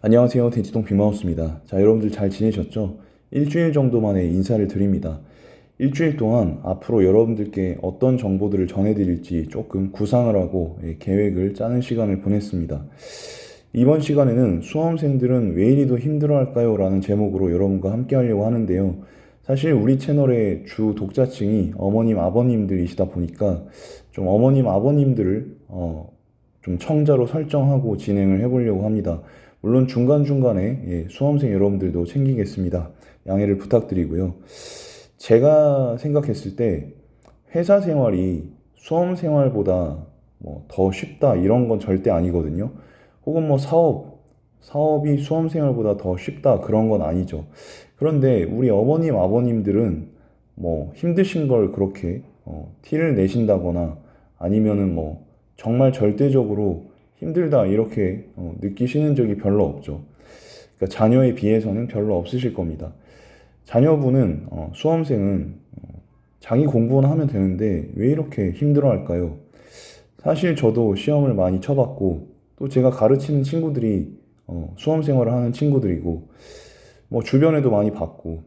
안녕하세요. 대치동 빅마우스입니다. 자, 여러분들 잘 지내셨죠? 일주일 정도 만에 인사를 드립니다. 일주일 동안 앞으로 여러분들께 어떤 정보들을 전해드릴지 조금 구상을 하고 계획을 짜는 시간을 보냈습니다. 이번 시간에는 수험생들은 왜 이리도 힘들어할까요? 라는 제목으로 여러분과 함께 하려고 하는데요. 사실 우리 채널의 주 독자층이 어머님, 아버님들이시다 보니까 좀 어머님, 아버님들을 좀 청자로 설정하고 진행을 해보려고 합니다. 물론 중간중간에 수험생 여러분들도 챙기겠습니다. 양해를 부탁드리고요. 제가 생각했을 때 회사 생활이 수험 생활보다 뭐 더 쉽다 이런 건 절대 아니거든요. 혹은 뭐 사업이 수험 생활보다 더 쉽다 그런 건 아니죠. 그런데 우리 어머님, 아버님들은 뭐 힘드신 걸 그렇게 티를 내신다거나 아니면은 뭐 정말 절대적으로 힘들다 이렇게 느끼시는 적이 별로 없죠. 그러니까 자녀에 비해서는 별로 없으실 겁니다. 자녀분은 수험생은 자기 공부는 하면 되는데 왜 이렇게 힘들어 할까요? 사실 저도 시험을 많이 쳐봤고 또 제가 가르치는 친구들이 수험 생활을 하는 친구들이고 뭐 주변에도 많이 봤고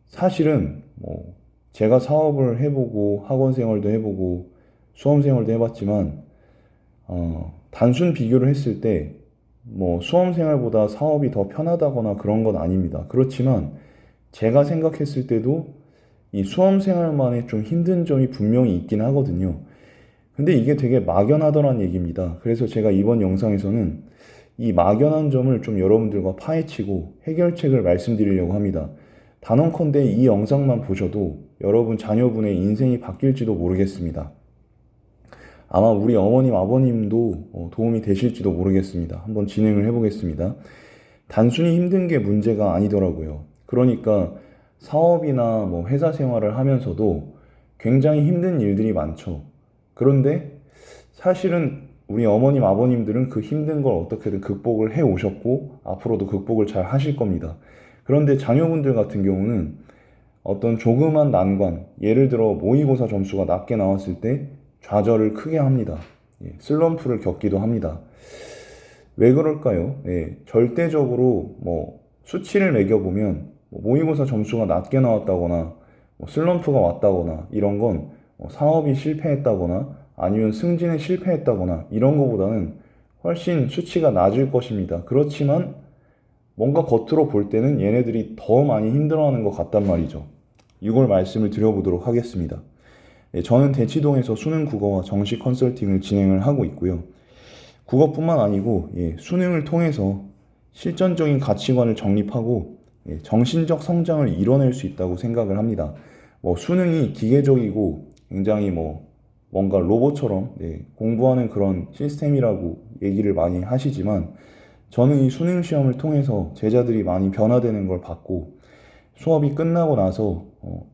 사실은 뭐 제가 사업을 해보고 학원 생활도 해보고 수험 생활도 해봤지만 단순 비교를 했을 때, 뭐, 수험 생활보다 사업이 더 편하다거나 그런 건 아닙니다. 그렇지만, 제가 생각했을 때도 이 수험 생활만의 좀 힘든 점이 분명히 있긴 하거든요. 근데 이게 되게 막연하더란 얘기입니다. 그래서 제가 이번 영상에서는 이 막연한 점을 좀 여러분들과 파헤치고 해결책을 말씀드리려고 합니다. 단언컨대 이 영상만 보셔도 여러분 자녀분의 인생이 바뀔지도 모르겠습니다. 아마 우리 어머님, 아버님도 도움이 되실지도 모르겠습니다. 한번 진행을 해보겠습니다. 단순히 힘든 게 문제가 아니더라고요. 그러니까 사업이나 뭐 회사 생활을 하면서도 굉장히 힘든 일들이 많죠. 그런데 사실은 우리 어머님, 아버님들은 그 힘든 걸 어떻게든 극복을 해 오셨고 앞으로도 극복을 잘 하실 겁니다. 그런데 자녀분들 같은 경우는 어떤 조그만 난관, 예를 들어 모의고사 점수가 낮게 나왔을 때 좌절을 크게 합니다. 슬럼프를 겪기도 합니다. 왜 그럴까요? 절대적으로 뭐 수치를 매겨보면 뭐 모의고사 점수가 낮게 나왔다거나 뭐 슬럼프가 왔다거나 이런 건뭐 사업이 실패했다거나 아니면 승진에 실패했다거나 이런 것보다는 훨씬 수치가 낮을 것입니다. 그렇지만 뭔가 겉으로 볼 때는 얘네들이 더 많이 힘들어하는 것 같단 말이죠. 이걸 말씀을 드려보도록 하겠습니다. 저는 대치동에서 수능 국어와 정시 컨설팅을 진행을 하고 있고요. 국어뿐만 아니고 수능을 통해서 실전적인 가치관을 정립하고 정신적 성장을 이뤄낼 수 있다고 생각을 합니다. 뭐 수능이 기계적이고 굉장히 뭐 뭔가 로봇처럼 공부하는 그런 시스템이라고 얘기를 많이 하시지만 저는 이 수능 시험을 통해서 제자들이 많이 변화되는 걸 봤고 수업이 끝나고 나서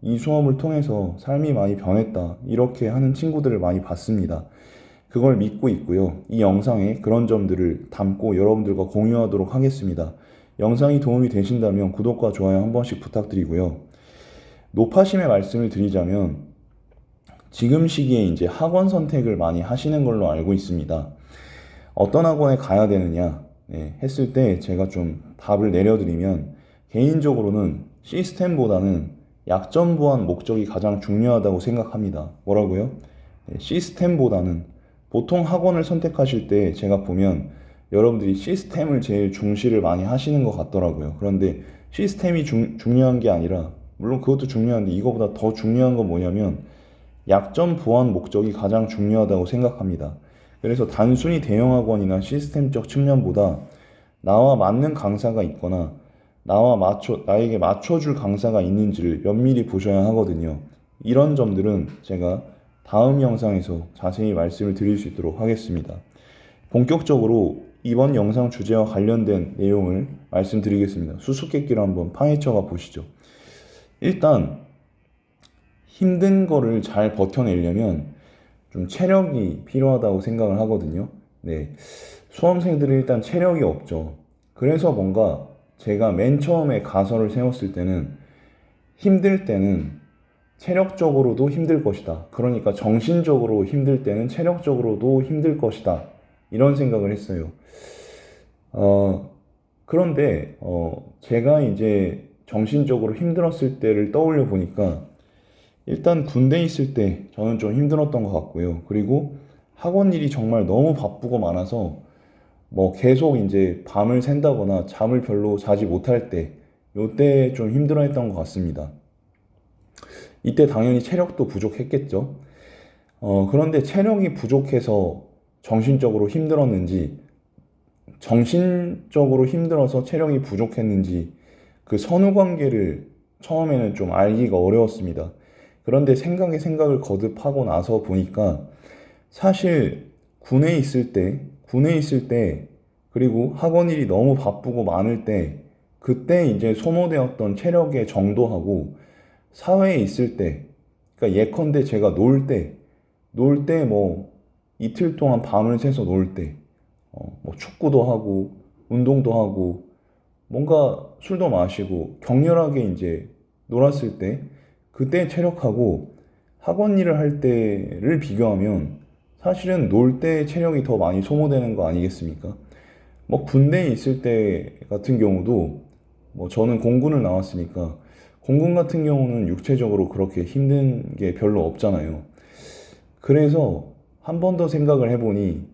이 수업을 통해서 삶이 많이 변했다 이렇게 하는 친구들을 많이 봤습니다. 그걸 믿고 있고요. 이 영상에 그런 점들을 담고 여러분들과 공유하도록 하겠습니다. 영상이 도움이 되신다면 구독과 좋아요 한 번씩 부탁드리고요. 노파심의 말씀을 드리자면 지금 시기에 이제 학원 선택을 많이 하시는 걸로 알고 있습니다. 어떤 학원에 가야 되느냐 했을 때 제가 좀 답을 내려드리면 개인적으로는 시스템보다는 약점 보완 목적이 가장 중요하다고 생각합니다. 뭐라고요? 시스템보다는 보통 학원을 선택하실 때 제가 보면 여러분들이 시스템을 제일 중시를 많이 하시는 것 같더라고요. 그런데 시스템이 중요한 게 아니라 물론 그것도 중요한데 이거보다 더 중요한 건 뭐냐면 약점 보완 목적이 가장 중요하다고 생각합니다. 그래서 단순히 대형 학원이나 시스템적 측면보다 나와 맞는 강사가 있거나 나에게 맞춰줄 강사가 있는지를 면밀히 보셔야 하거든요. 이런 점들은 제가 다음 영상에서 자세히 말씀을 드릴 수 있도록 하겠습니다. 본격적으로 이번 영상 주제와 관련된 내용을 말씀드리겠습니다. 수수께끼를 한번 파헤쳐가 보시죠. 일단 힘든 거를 잘 버텨내려면 좀 체력이 필요하다고 생각을 하거든요. 수험생들은 일단 체력이 없죠. 그래서 뭔가 제가 맨 처음에 가설을 세웠을 때는 힘들 때는 체력적으로도 힘들 것이다. 그러니까 정신적으로 힘들 때는 체력적으로도 힘들 것이다. 이런 생각을 했어요. 어, 그런데 제가 이제 정신적으로 힘들었을 때를 떠올려 보니까 일단 군대에 있을 때 저는 좀 힘들었던 것 같고요. 그리고 학원 일이 정말 너무 바쁘고 많아서 뭐 계속 이제 밤을 샌다거나 잠을 별로 자지 못할 때, 요때 좀 힘들어했던 것 같습니다. 이때 당연히 체력도 부족했겠죠. 그런데 체력이 부족해서 정신적으로 힘들었는지, 정신적으로 힘들어서 체력이 부족했는지, 그 선후 관계를 처음에는 좀 알기가 어려웠습니다. 그런데 생각에 생각을 거듭하고 나서 보니까 사실 군에 있을 때, 그리고 학원 일이 너무 바쁘고 많을 때, 그때 이제 소모되었던 체력의 정도하고 사회에 있을 때, 그러니까 예컨대 제가 놀 때 뭐 이틀 동안 밤을 새서 놀 때, 뭐 축구도 하고, 운동도 하고, 뭔가 술도 마시고, 격렬하게 이제 놀았을 때, 그때 체력하고 학원 일을 할 때를 비교하면 사실은 놀 때 체력이 더 많이 소모되는 거 아니겠습니까? 뭐 군대에 있을 때 같은 경우도 뭐 저는 공군을 나왔으니까 공군 같은 경우는 육체적으로 그렇게 힘든 게 별로 없잖아요. 그래서 한 번 더 생각을 해보니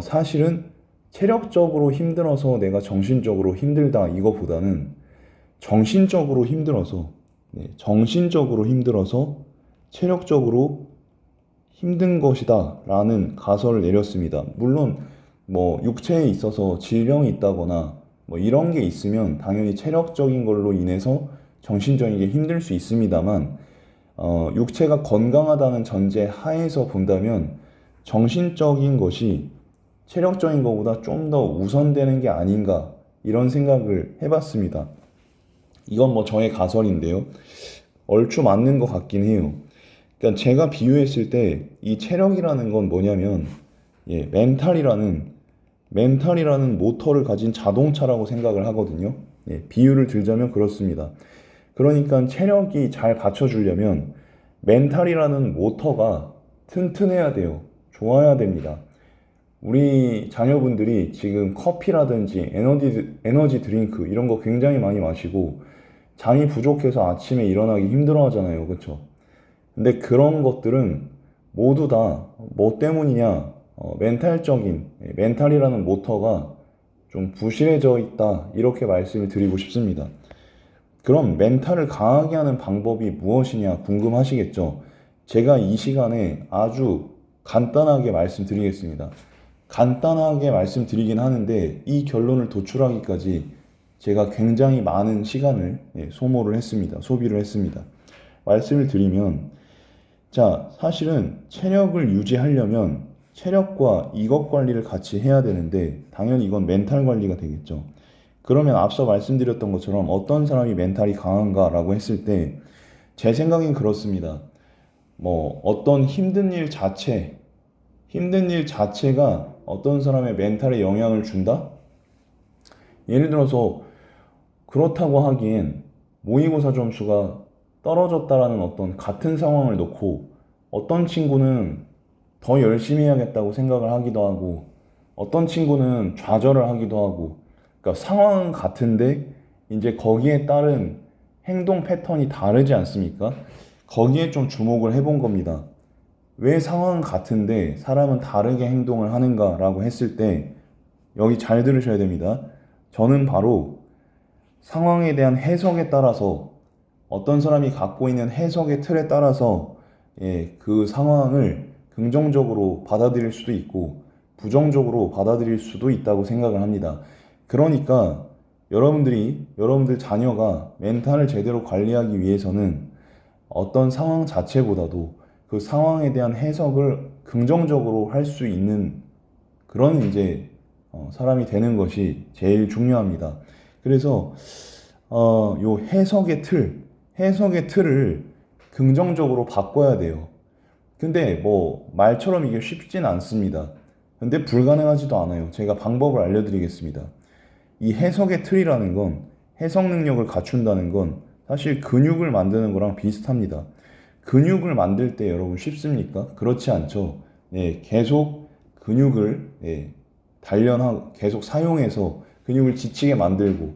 사실은 체력적으로 힘들어서 내가 정신적으로 힘들다 이거보다는 정신적으로 힘들어서 정신적으로 힘들어서 체력적으로 힘든 것이다 라는 가설을 내렸습니다. 물론 뭐 육체에 있어서 질병이 있다거나 뭐 이런 게 있으면 당연히 체력적인 걸로 인해서 정신적인 게 힘들 수 있습니다만 육체가 건강하다는 전제 하에서 본다면 정신적인 것이 체력적인 것보다 좀 더 우선되는 게 아닌가 이런 생각을 해봤습니다. 이건 뭐 저의 가설인데요. 얼추 맞는 것 같긴 해요. 그러니까 제가 비유했을 때 이 체력이라는 건 뭐냐면 멘탈이라는 모터를 가진 자동차라고 생각을 하거든요. 비유를 들자면 그렇습니다. 그러니까 체력이 잘 받쳐주려면 멘탈이라는 모터가 튼튼해야 돼요. 좋아야 됩니다. 우리 자녀분들이 지금 커피라든지 에너지 드링크 이런 거 굉장히 많이 마시고 잠이 부족해서 아침에 일어나기 힘들어 하잖아요. 그렇죠? 근데 그런 것들은 모두 다 뭐 때문이냐? 멘탈이라는 모터가 좀 부실해져 있다. 이렇게 말씀을 드리고 싶습니다. 그럼 멘탈을 강하게 하는 방법이 무엇이냐 궁금하시겠죠? 제가 이 시간에 아주 간단하게 말씀드리겠습니다. 간단하게 말씀드리긴 하는데 이 결론을 도출하기까지 제가 굉장히 많은 시간을 소비를 했습니다. 말씀을 드리면 자, 사실은 체력을 유지하려면 체력과 이것 관리를 같이 해야 되는데 당연히 이건 멘탈 관리가 되겠죠. 그러면 앞서 말씀드렸던 것처럼 어떤 사람이 멘탈이 강한가라고 했을 때 제 생각엔 그렇습니다. 뭐 어떤 힘든 일 자체가 어떤 사람의 멘탈에 영향을 준다? 예를 들어서 그렇다고 하기엔 모의고사 점수가 떨어졌다라는 어떤 같은 상황을 놓고 어떤 친구는 더 열심히 해야겠다고 생각을 하기도 하고 어떤 친구는 좌절을 하기도 하고 그러니까 상황은 같은데 이제 거기에 따른 행동 패턴이 다르지 않습니까? 거기에 좀 주목을 해본 겁니다. 왜 상황은 같은데 사람은 다르게 행동을 하는가라고 했을 때 여기 잘 들으셔야 됩니다. 저는 바로 상황에 대한 해석에 따라서 어떤 사람이 갖고 있는 해석의 틀에 따라서 그 상황을 긍정적으로 받아들일 수도 있고 부정적으로 받아들일 수도 있다고 생각을 합니다. 그러니까 여러분들 자녀가 멘탈을 제대로 관리하기 위해서는 어떤 상황 자체보다도 그 상황에 대한 해석을 긍정적으로 할 수 있는 그런 이제 사람이 되는 것이 제일 중요합니다. 그래서 요 해석의 틀을 긍정적으로 바꿔야 돼요. 근데 뭐 말처럼 이게 쉽진 않습니다. 근데 불가능하지도 않아요. 제가 방법을 알려드리겠습니다. 이 해석의 틀이라는 건 해석 능력을 갖춘다는 건 사실 근육을 만드는 거랑 비슷합니다. 근육을 만들 때 여러분 쉽습니까? 그렇지 않죠. 계속 근육을 계속 사용해서 근육을 지치게 만들고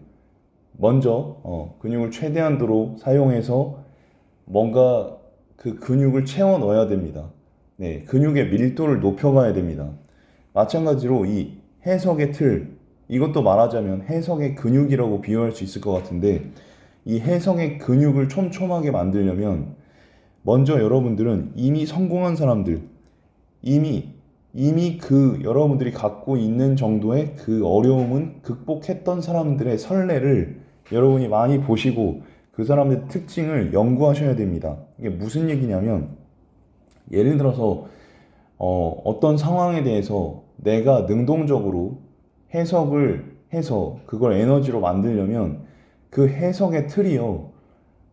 먼저 근육을 최대한도로 사용해서 뭔가 그 근육을 채워 넣어야 됩니다. 네, 근육의 밀도를 높여가야 됩니다. 마찬가지로 이 해석의 틀, 이것도 말하자면 해석의 근육이라고 비유할 수 있을 것 같은데, 이 해석의 근육을 촘촘하게 만들려면 먼저 여러분들은 이미 성공한 사람들, 이미 그 여러분들이 갖고 있는 정도의 그 어려움은 극복했던 사람들의 선례를 여러분이 많이 보시고 그 사람들의 특징을 연구하셔야 됩니다. 이게 무슨 얘기냐면, 예를 들어서 어떤 상황에 대해서 내가 능동적으로 해석을 해서 그걸 에너지로 만들려면 그 해석의 틀이요,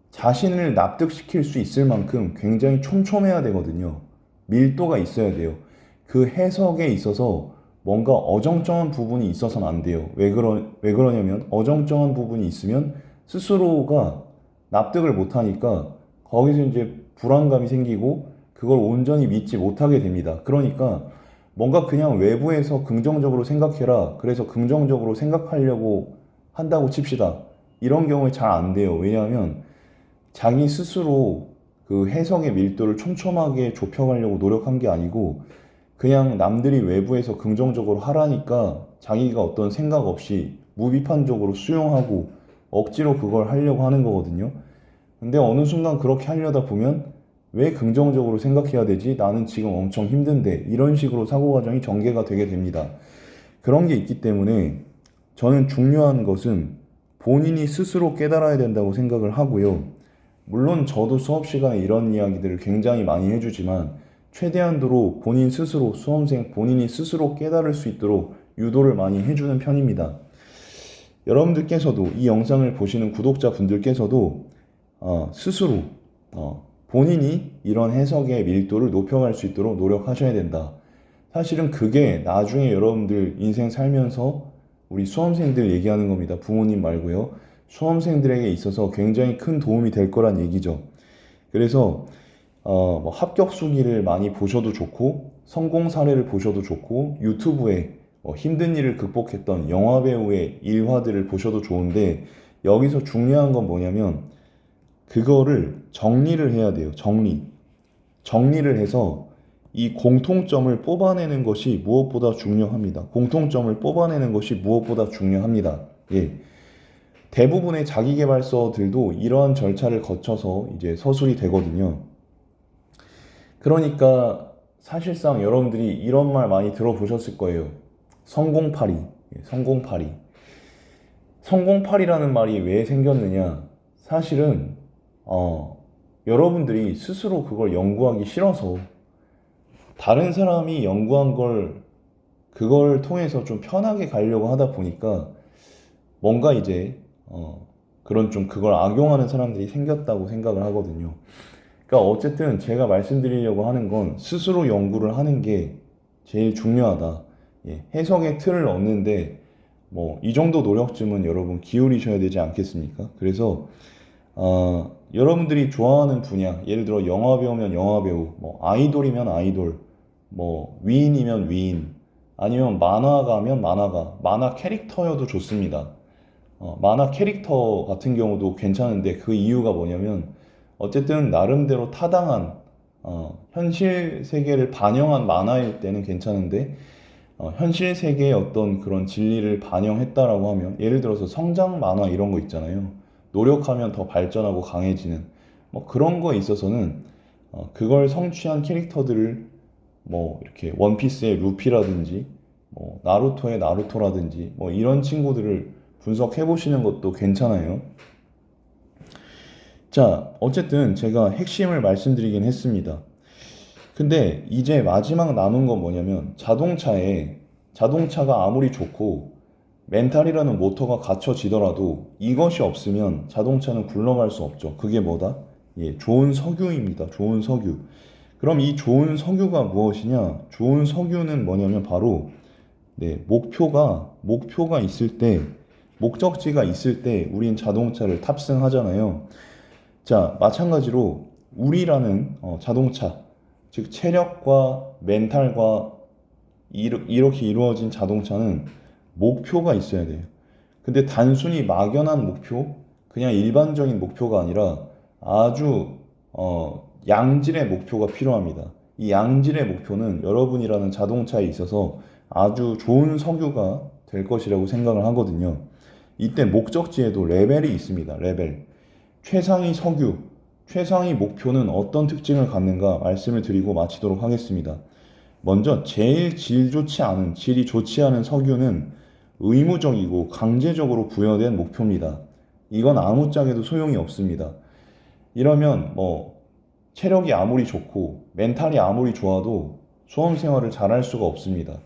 자신을 납득시킬 수 있을 만큼 굉장히 촘촘해야 되거든요. 밀도가 있어야 돼요. 그 해석에 있어서 뭔가 어정쩡한 부분이 있어서는 안 돼요. 왜 그러냐면 어정쩡한 부분이 있으면 스스로가 납득을 못하니까 거기서 이제 불안감이 생기고 그걸 온전히 믿지 못하게 됩니다. 그러니까 뭔가 그냥 외부에서 긍정적으로 생각해라, 그래서 긍정적으로 생각하려고 한다고 칩시다. 이런 경우에 잘 안 돼요. 왜냐하면 자기 스스로 그 해석의 밀도를 촘촘하게 좁혀가려고 노력한 게 아니고 그냥 남들이 외부에서 긍정적으로 하라니까 자기가 어떤 생각 없이 무비판적으로 수용하고 억지로 그걸 하려고 하는 거거든요. 근데 어느 순간 그렇게 하려다 보면 왜 긍정적으로 생각해야 되지? 나는 지금 엄청 힘든데. 이런 식으로 사고과정이 전개가 되게 됩니다. 그런 게 있기 때문에 저는 중요한 것은 본인이 스스로 깨달아야 된다고 생각을 하고요. 물론 저도 수업 시간에 이런 이야기들을 굉장히 많이 해주지만 최대한도로 본인 스스로, 수험생 본인이 스스로 깨달을 수 있도록 유도를 많이 해주는 편입니다. 여러분들께서도, 이 영상을 보시는 구독자분들께서도 스스로 본인이 이런 해석의 밀도를 높여갈 수 있도록 노력하셔야 된다. 사실은 그게 나중에 여러분들 인생 살면서 우리 수험생들 얘기하는 겁니다. 부모님 말고요. 수험생들에게 있어서 굉장히 큰 도움이 될 거란 얘기죠. 그래서 뭐 합격 수기를 많이 보셔도 좋고 성공 사례를 보셔도 좋고 유튜브에 힘든 일을 극복했던 영화 배우의 일화들을 보셔도 좋은데, 여기서 중요한 건 뭐냐면 그거를 정리를 해야 돼요. 정리를 해서 이 공통점을 뽑아내는 것이 무엇보다 중요합니다. 공통점을 뽑아내는 것이 무엇보다 중요합니다. 예. 대부분의 자기계발서들도 이러한 절차를 거쳐서 이제 서술이 되거든요. 그러니까 사실상 여러분들이 이런 말 많이 들어보셨을 거예요. 성공파리. 예, 성공파리. 성공파리라는 말이 왜 생겼느냐? 사실은 여러분들이 스스로 그걸 연구하기 싫어서 다른 사람이 연구한 걸 그걸 통해서 좀 편하게 가려고 하다 보니까 뭔가 이제 그런 좀 그걸 악용하는 사람들이 생겼다고 생각을 하거든요. 그러니까 어쨌든 제가 말씀드리려고 하는 건 스스로 연구를 하는 게 제일 중요하다. 예, 해석의 틀을 얻는데 뭐 이 정도 노력쯤은 여러분 기울이셔야 되지 않겠습니까? 그래서 여러분들이 좋아하는 분야, 예를 들어 영화 배우면 영화 배우, 뭐 아이돌이면 아이돌, 뭐 위인이면 위인, 아니면 만화가면 만화가, 만화 캐릭터여도 좋습니다. 만화 캐릭터 같은 경우도 괜찮은데 그 이유가 뭐냐면 어쨌든 나름대로 타당한 현실 세계를 반영한 만화일 때는 괜찮은데 현실 세계의 어떤 그런 진리를 반영했다라고 하면, 예를 들어서 성장 만화 이런 거 있잖아요. 노력하면 더 발전하고 강해지는 뭐 그런 거에 있어서는 그걸 성취한 캐릭터들을 뭐 이렇게 원피스의 루피라든지 뭐 나루토의 나루토라든지 뭐 이런 친구들을 분석해 보시는 것도 괜찮아요. 자, 어쨌든 제가 핵심을 말씀드리긴 했습니다. 근데 이제 마지막 남은 건 뭐냐면 자동차가 아무리 좋고 멘탈이라는 모터가 갖춰지더라도 이것이 없으면 자동차는 굴러갈 수 없죠. 그게 뭐다? 예, 좋은 석유입니다. 좋은 석유. 그럼 이 좋은 석유가 무엇이냐? 좋은 석유는 뭐냐면 바로 네, 목표가 있을 때, 목적지가 있을 때 우린 자동차를 탑승하잖아요. 자, 마찬가지로 우리라는 자동차, 즉 체력과 멘탈과 이렇게 이루어진 자동차는 목표가 있어야 돼요. 근데 단순히 막연한 목표, 그냥 일반적인 목표가 아니라 아주 양질의 목표가 필요합니다. 이 양질의 목표는 여러분이라는 자동차에 있어서 아주 좋은 석유가 될 것이라고 생각을 하거든요. 이때 목적지에도 레벨이 있습니다. 레벨. 최상위 석유, 최상위 목표는 어떤 특징을 갖는가 말씀을 드리고 마치도록 하겠습니다. 먼저 제일 질이 좋지 않은 석유는 의무적이고 강제적으로 부여된 목표입니다. 이건 아무짝에도 소용이 없습니다. 이러면 체력이 아무리 좋고 멘탈이 아무리 좋아도 수험 생활을 잘할 수가 없습니다.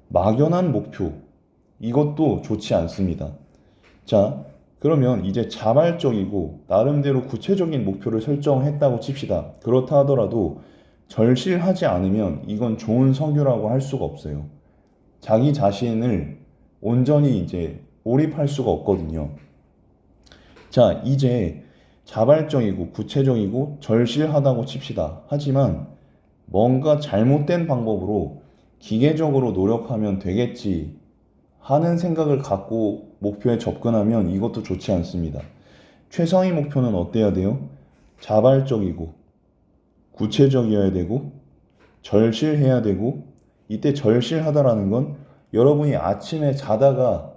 막연한 목표, 이것도 좋지 않습니다. 자, 그러면 이제 자발적이고 나름대로 구체적인 목표를 설정했다고 칩시다. 그렇다 하더라도 절실하지 않으면 이건 좋은 석유라고 할 수가 없어요. 자기 자신을 온전히 이제 몰입할 수가 없거든요. 자, 이제 자발적이고 구체적이고 절실하다고 칩시다. 하지만 뭔가 잘못된 방법으로 기계적으로 노력하면 되겠지 하는 생각을 갖고 목표에 접근하면 이것도 좋지 않습니다. 최상위 목표는 어때야 돼요? 자발적이고 구체적이어야 되고 절실해야 되고, 이때 절실하다라는 건 여러분이 아침에 자다가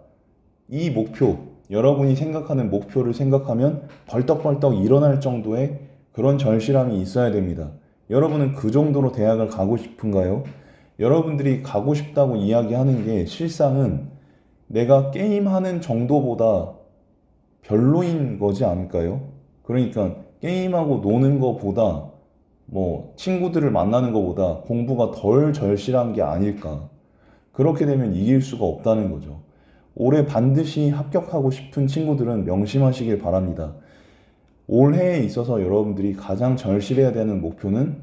이 목표, 여러분이 생각하는 목표를 생각하면 벌떡벌떡 일어날 정도의 그런 절실함이 있어야 됩니다. 여러분은 그 정도로 대학을 가고 싶은가요? 여러분들이 가고 싶다고 이야기하는 게 실상은 내가 게임하는 정도보다 별로인 거지 않을까요? 그러니까 게임하고 노는 거보다 친구들을 만나는 것보다 공부가 덜 절실한 게 아닐까. 그렇게 되면 이길 수가 없다는 거죠. 올해 반드시 합격하고 싶은 친구들은 명심하시길 바랍니다. 올해에 있어서 여러분들이 가장 절실해야 되는 목표는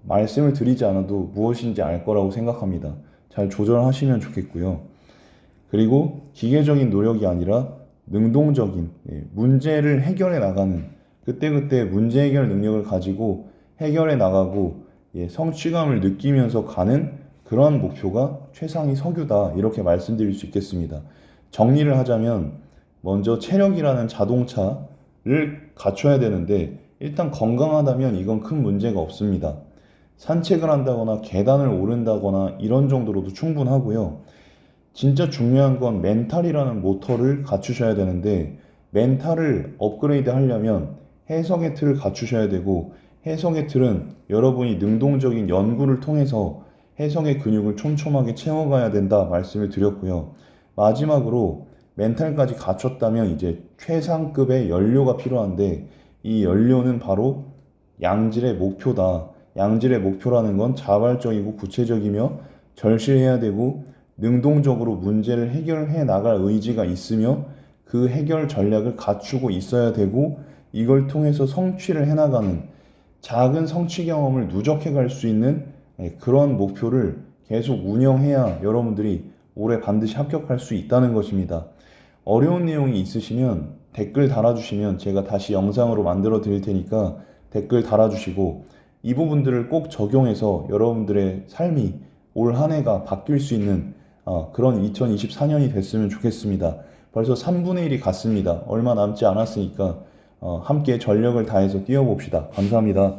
말씀을 드리지 않아도 무엇인지 알 거라고 생각합니다. 잘 조절하시면 좋겠고요. 그리고 기계적인 노력이 아니라 능동적인 문제를 해결해 나가는, 그때그때 문제 해결 능력을 가지고 해결해 나가고 성취감을 느끼면서 가는 그러한 목표가 최상위 석유다, 이렇게 말씀드릴 수 있겠습니다. 정리를 하자면 먼저 체력이라는 자동차를 갖춰야 되는데 일단 건강하다면 이건 큰 문제가 없습니다. 산책을 한다거나 계단을 오른다거나 이런 정도로도 충분하고요. 진짜 중요한 건 멘탈이라는 모터를 갖추셔야 되는데, 멘탈을 업그레이드 하려면 해석의 틀을 갖추셔야 되고, 해석의 틀은 여러분이 능동적인 연구를 통해서 해석의 근육을 촘촘하게 채워가야 된다 말씀을 드렸고요. 마지막으로 멘탈까지 갖췄다면 이제 최상급의 연료가 필요한데, 이 연료는 바로 양질의 목표다. 양질의 목표라는 건 자발적이고 구체적이며 절실해야 되고 능동적으로 문제를 해결해 나갈 의지가 있으며 그 해결 전략을 갖추고 있어야 되고, 이걸 통해서 성취를 해나가는 작은 성취 경험을 누적해 갈 수 있는 그런 목표를 계속 운영해야 여러분들이 올해 반드시 합격할 수 있다는 것입니다. 어려운 내용이 있으시면 댓글 달아주시면 제가 다시 영상으로 만들어 드릴 테니까 댓글 달아주시고, 이 부분들을 꼭 적용해서 여러분들의 삶이 올 한 해가 바뀔 수 있는 그런 2024년이 됐으면 좋겠습니다. 벌써 3분의 1이 갔습니다. 얼마 남지 않았으니까 함께 전력을 다해서 뛰어봅시다. 감사합니다.